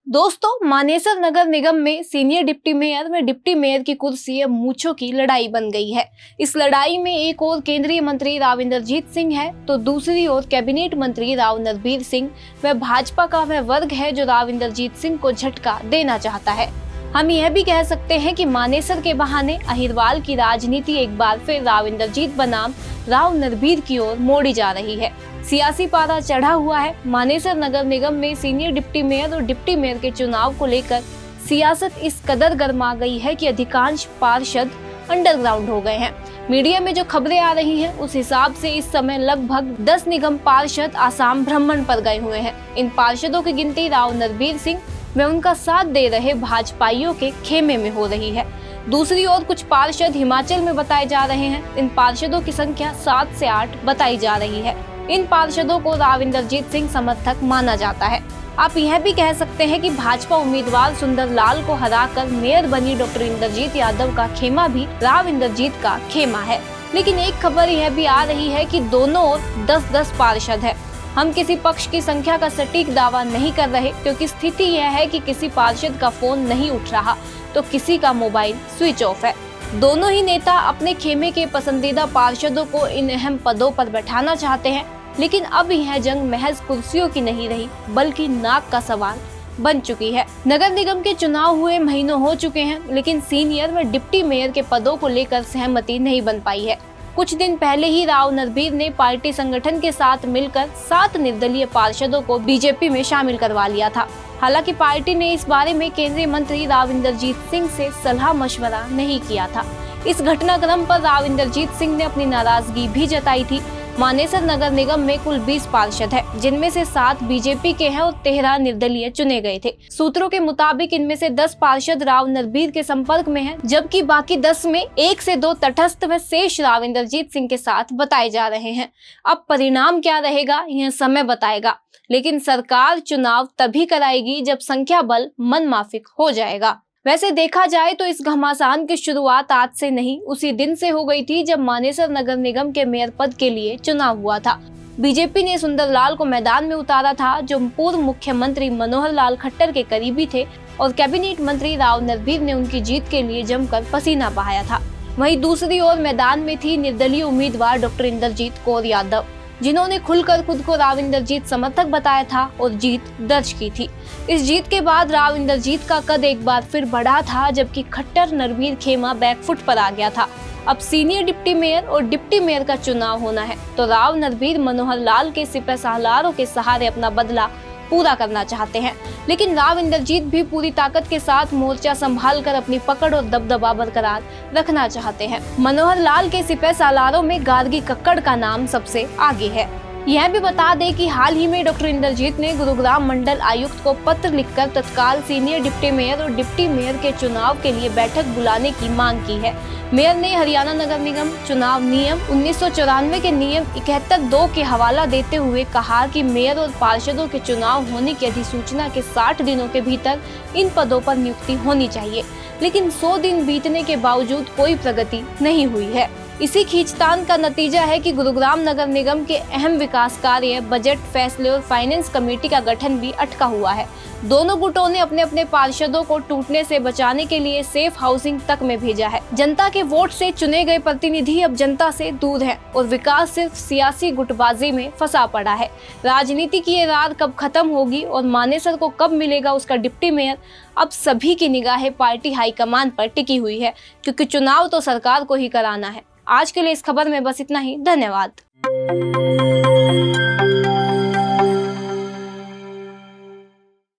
दोस्तों, मानेसर नगर निगम में senior deputy mayor व डिप्टी मेयर की कुर्सी अब मूंछों की लड़ाई बन गई है। इस लड़ाई में एक ओर केंद्रीय मंत्री राव इंद्रजीत सिंह है तो दूसरी ओर कैबिनेट मंत्री राव नरबीर सिंह व भाजपा का वह वर्ग है जो राव इंद्रजीत सिंह को झटका देना चाहता है। हम यह भी कह सकते हैं कि मानेसर के बहाने अहिरवाल की राजनीति एक बार फिर राव इंद्रजीत बनाम राव नरबीर की ओर मोड़ी जा रही है। सियासी पारा चढ़ा हुआ है। मानेसर नगर निगम में सीनियर डिप्टी मेयर और डिप्टी मेयर के चुनाव को लेकर सियासत इस कदर गर्मा गई है कि अधिकांश पार्षद अंडरग्राउंड हो गए हैं। मीडिया में जो खबरें आ रही हैं उस हिसाब से इस समय लगभग 10 निगम पार्षद आसाम भ्रमण पर गए हुए हैं। इन पार्षदों की गिनती राव नरबीर सिंह व उनका साथ दे रहे भाजपाइयों के खेमे में हो रही है। दूसरी ओर कुछ पार्षद हिमाचल में बताए जा रहे हैं। इन पार्षदों की संख्या 7 से 8 बताई जा रही है। इन पार्षदों को राव इंद्रजीत सिंह समर्थक माना जाता है। आप यह भी कह सकते हैं कि भाजपा उम्मीदवार सुंदर लाल को हराकर मेयर बनी डॉक्टर इंद्रजीत यादव का खेमा भी राव इंद्रजीत का खेमा है। लेकिन एक खबर यह भी आ रही है कि दोनों ओर 10-10 पार्षद है। हम किसी पक्ष की संख्या का सटीक दावा नहीं कर रहे क्योंकि स्थिति यह है कि किसी पार्षद का फोन नहीं उठ रहा तो किसी का मोबाइल स्विच ऑफ है। दोनों ही नेता अपने खेमे के पसंदीदा पार्षदों को इन अहम पदों पर बैठाना चाहते हैं, लेकिन अब यह जंग महज कुर्सियों की नहीं रही बल्कि नाक का सवाल बन चुकी है। नगर निगम के चुनाव हुए महीनों हो चुके हैं, लेकिन सीनियर व डिप्टी मेयर के पदों को लेकर सहमति नहीं बन पाई है। कुछ दिन पहले ही राव नरबीर ने पार्टी संगठन के साथ मिलकर 7 निर्दलीय पार्षदों को बीजेपी में शामिल करवा लिया था। हालांकि पार्टी ने इस बारे में केंद्रीय मंत्री राव इंद्रजीत सिंह से सलाह मशवरा नहीं किया था। इस घटनाक्रम पर राव इंद्रजीत सिंह ने अपनी नाराजगी भी जताई थी। मानेसर नगर निगम में कुल 20 पार्षद है, जिनमें से 7 बीजेपी के हैं और 13 निर्दलीय चुने गए थे। सूत्रों के मुताबिक इनमें से 10 पार्षद राव नरबीर के संपर्क में हैं, जबकि बाकी 10 में 1 से 2 तटस्थ व शेष राव इंद्रजीत सिंह के साथ बताए जा रहे हैं। अब परिणाम क्या रहेगा यह समय बताएगा, लेकिन सरकार चुनाव तभी कराएगी जब संख्या बल मनमाफिक हो जाएगा। वैसे देखा जाए तो इस घमासान की शुरुआत आज से नहीं उसी दिन से हो गई थी जब मानेसर नगर निगम के मेयर पद के लिए चुनाव हुआ था। बीजेपी ने सुंदर लाल को मैदान में उतारा था, जो पूर्व मुख्यमंत्री मनोहर लाल खट्टर के करीबी थे, और कैबिनेट मंत्री राव नरबीर ने उनकी जीत के लिए जमकर पसीना बहाया था। वहीं दूसरी ओर मैदान में थी निर्दलीय उम्मीदवार डॉक्टर इंद्रजीत कौर यादव, जिन्होंने खुलकर खुद को राव इंद्रजीत समर्थक बताया था और जीत दर्ज की थी। इस जीत के बाद राव इंद्रजीत का कद एक बार फिर बढ़ा था, जबकि खट्टर नरबीर खेमा बैकफुट पर आ गया था। अब सीनियर डिप्टी मेयर और डिप्टी मेयर का चुनाव होना है तो राव नरबीर मनोहर लाल के सिपहसालारों के सहारे अपना बदला पूरा करना चाहते हैं, लेकिन राव इंद्रजीत भी पूरी ताकत के साथ मोर्चा संभाल कर अपनी पकड़ और दबदबा बरकरार रखना चाहते हैं। मनोहर लाल के सिपहसालारों में गार्गी कक्कड़ का नाम सबसे आगे है। यह भी बता दें कि हाल ही में डॉक्टर इंद्रजीत ने गुरुग्राम मंडल आयुक्त को पत्र लिखकर तत्काल सीनियर डिप्टी मेयर और डिप्टी मेयर के चुनाव के लिए बैठक बुलाने की मांग की है। मेयर ने हरियाणा नगर निगम चुनाव नियम 1994 के नियम 71(2) के हवाला देते हुए कहा कि मेयर और पार्षदों के चुनाव होने की अधिसूचना के 60 दिनों के भीतर इन पदों पर नियुक्ति होनी चाहिए, लेकिन 100 दिन बीतने के बावजूद कोई प्रगति नहीं हुई है। इसी खींचतान का नतीजा है कि गुरुग्राम नगर निगम के अहम विकास कार्य, बजट फैसले और फाइनेंस कमेटी का गठन भी अटका हुआ है। दोनों गुटों ने अपने अपने पार्षदों को टूटने से बचाने के लिए सेफ हाउसिंग तक में भेजा है। जनता के वोट से चुने गए प्रतिनिधि अब जनता से दूर हैं और विकास सिर्फ सियासी गुटबाजी में फंसा पड़ा है। राजनीति की ये रात कब खत्म होगी और मानेसर को कब मिलेगा उसका डिप्टी मेयर, अब सभी की निगाहें पार्टी हाईकमान पर टिकी हुई है, क्योंकि चुनाव तो सरकार को ही कराना है। आज के लिए इस खबर में बस इतना ही। धन्यवाद।